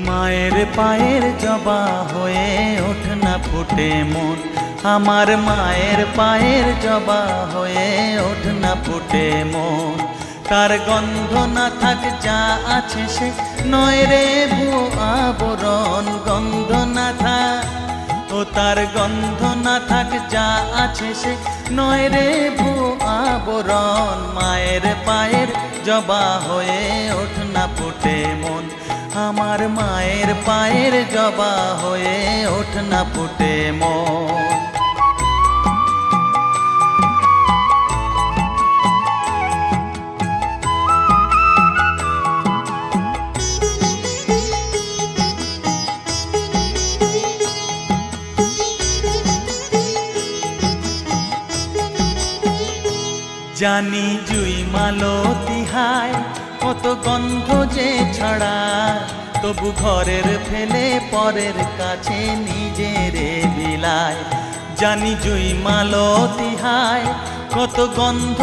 মায়ের পায়ের জবা হয়ে ওঠ না ফুটে মন, আমার মায়ের পায়ের জবা হয়ে ওঠ না ফুটে মন। তার গন্ধ না থাক যা আছে সে নয় রে ভুয়ো আবরণ, গন্ধ না থাক ও তার গন্ধ না থাক যা আছে সে নয় রে ভুয়ো আবরণ। মায়ের পায়ের জবা হয়ে ওঠ না ফুটে মন, আমার মায়ের পায়ের জবা হয়ে ওঠ না ফুটে মন। জানি জুই মালতী হায় কত গন্ধ যে ছড়ায়, তবু ঘরের ফেলে পরের কাছে নিজেরে বিলায়। জানি জুই মালতী হায় কত গন্ধ